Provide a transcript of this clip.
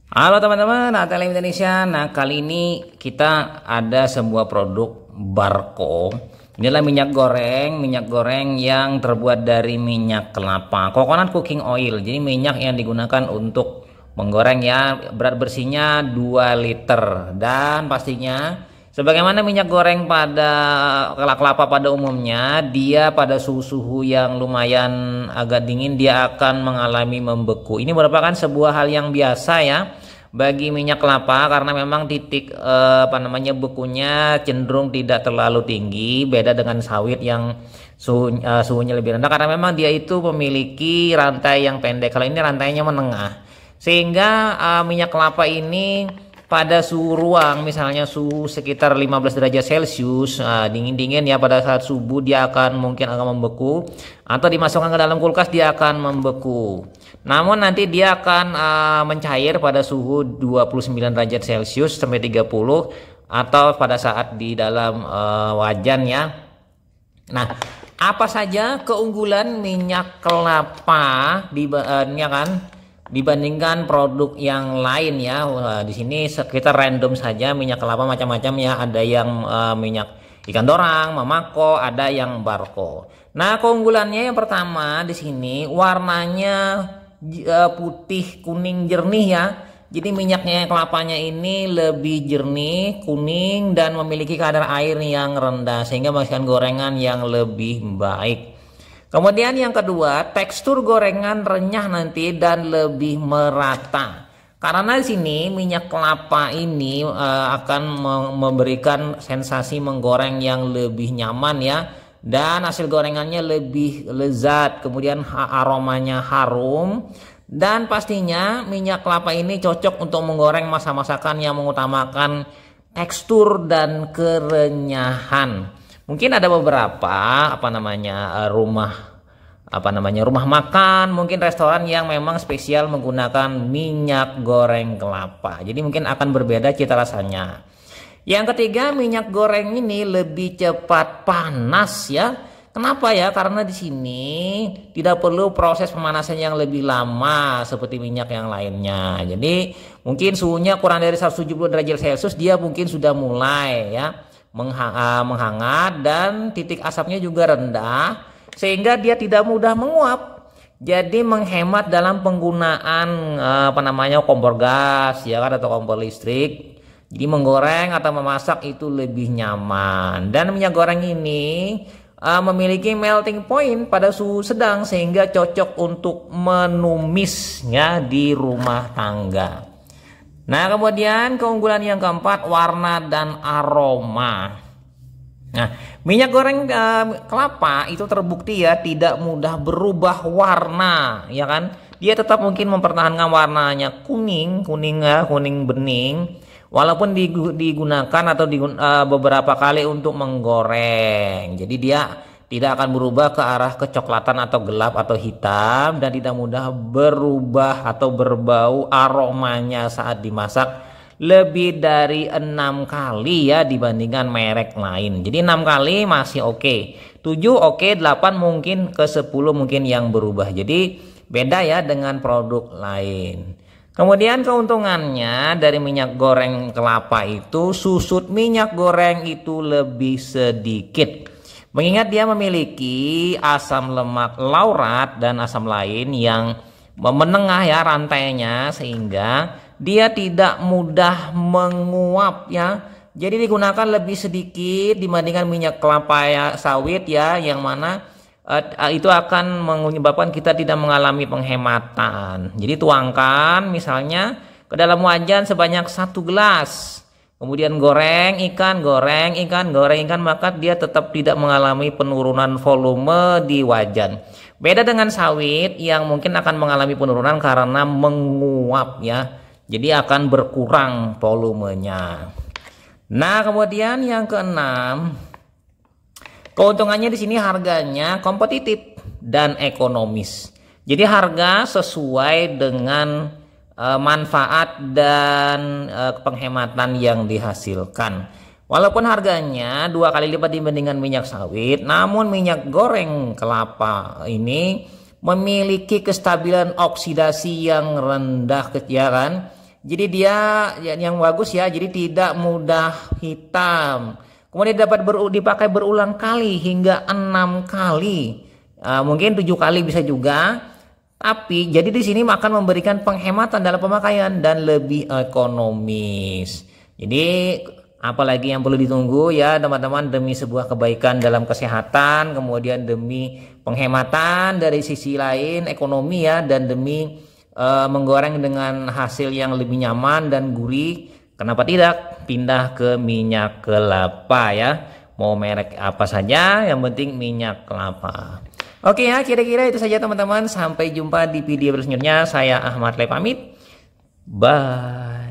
Halo teman-teman, Atelier Indonesia. Nah, kali ini kita ada sebuah produk Barco. Inilah minyak goreng yang terbuat dari minyak kelapa, coconut cooking oil. Jadi minyak yang digunakan untuk menggoreng ya, berat bersihnya 2 liter. Dan pastinya sebagaimana minyak goreng pada kelapa pada umumnya, dia pada suhu yang lumayan agak dingin dia akan mengalami membeku. Ini merupakan sebuah hal yang biasa ya bagi minyak kelapa karena memang titik bekunya cenderung tidak terlalu tinggi, beda dengan sawit yang suhunya lebih rendah karena memang dia itu memiliki rantai yang pendek. Kalau ini rantainya menengah, sehingga minyak kelapa ini pada suhu ruang, misalnya suhu sekitar 15 derajat Celcius, dingin-dingin ya, pada saat subuh dia mungkin akan membeku, atau dimasukkan ke dalam kulkas dia akan membeku. Namun nanti dia akan mencair pada suhu 29 derajat Celcius sampai 30, atau pada saat di dalam wajan ya. Nah, apa saja keunggulan minyak kelapa dibandingkan produk yang lain ya? Di sini kita random saja minyak kelapa macam-macam ya. Ada yang minyak ikan dorang, Mamako, ada yang Barco. Nah, keunggulannya yang pertama di sini warnanya putih kuning jernih ya. Jadi minyaknya kelapanya ini lebih jernih, kuning, dan memiliki kadar air yang rendah sehingga menghasilkan gorengan yang lebih baik. Kemudian yang kedua, tekstur gorengan renyah nanti dan lebih merata. Karena di sini minyak kelapa ini akan memberikan sensasi menggoreng yang lebih nyaman ya, dan hasil gorengannya lebih lezat, kemudian aromanya harum. Dan pastinya minyak kelapa ini cocok untuk menggoreng masakan yang mengutamakan tekstur dan kerenyahan. Mungkin ada beberapa rumah makan, mungkin restoran yang memang spesial menggunakan minyak goreng kelapa. Jadi mungkin akan berbeda cita rasanya. Yang ketiga, minyak goreng ini lebih cepat panas ya. Kenapa ya? Karena di sini tidak perlu proses pemanasan yang lebih lama seperti minyak yang lainnya. Jadi mungkin suhunya kurang dari 170 derajat Celcius dia mungkin sudah mulai ya menghangat, dan titik asapnya juga rendah sehingga dia tidak mudah menguap. Jadi menghemat dalam penggunaan kompor gas ya kan, atau kompor listrik. Jadi menggoreng atau memasak itu lebih nyaman. Dan minyak goreng ini memiliki melting point pada suhu sedang sehingga cocok untuk menumisnya di rumah tangga. Nah, kemudian keunggulan yang keempat, warna dan aroma. Nah, minyak goreng kelapa itu terbukti ya tidak mudah berubah warna, ya kan? Dia tetap mungkin mempertahankan warnanya kuning bening, walaupun digunakan atau beberapa kali untuk menggoreng. Jadi dia tidak akan berubah ke arah kecoklatan atau gelap atau hitam, dan tidak mudah berubah atau berbau aromanya saat dimasak lebih dari 6 kali ya dibandingkan merek lain. Jadi 6 kali masih oke, 7 oke, 8 mungkin, ke 10 mungkin yang berubah. Jadi beda ya dengan produk lain. Kemudian keuntungannya dari minyak goreng kelapa itu, susut minyak goreng itu lebih sedikit. Mengingat dia memiliki asam lemak laurat dan asam lain yang menengah ya rantainya, sehingga dia tidak mudah menguap ya. Jadi digunakan lebih sedikit dibandingkan minyak kelapa sawit ya, yang mana itu akan menyebabkan kita tidak mengalami penghematan. Jadi tuangkan misalnya ke dalam wajan sebanyak 1 gelas. Kemudian goreng ikan, maka dia tetap tidak mengalami penurunan volume di wajan. Beda dengan sawit yang mungkin akan mengalami penurunan karena menguap ya. Jadi akan berkurang volumenya. Nah, kemudian yang keenam, keuntungannya di sini harganya kompetitif dan ekonomis. Jadi harga sesuai dengan manfaat dan penghematan yang dihasilkan. Walaupun harganya 2 kali lipat dibandingkan minyak sawit, namun minyak goreng kelapa ini memiliki kestabilan oksidasi yang rendah ya kan. Jadi dia yang bagus ya, jadi tidak mudah hitam. Kemudian dapat dipakai berulang kali hingga 6 kali. Mungkin 7 kali bisa juga. Tapi jadi di sini akan memberikan penghematan dalam pemakaian dan lebih ekonomis. Jadi apalagi yang perlu ditunggu ya teman-teman, demi sebuah kebaikan dalam kesehatan, kemudian demi penghematan dari sisi lain ekonomi ya, dan demi menggoreng dengan hasil yang lebih nyaman dan gurih. Kenapa tidak pindah ke minyak kelapa ya? Mau merek apa saja, yang penting minyak kelapa. Oke ya, kira-kira itu saja teman-teman. Sampai jumpa di video berikutnya. Saya Ahmad Le pamit. Bye.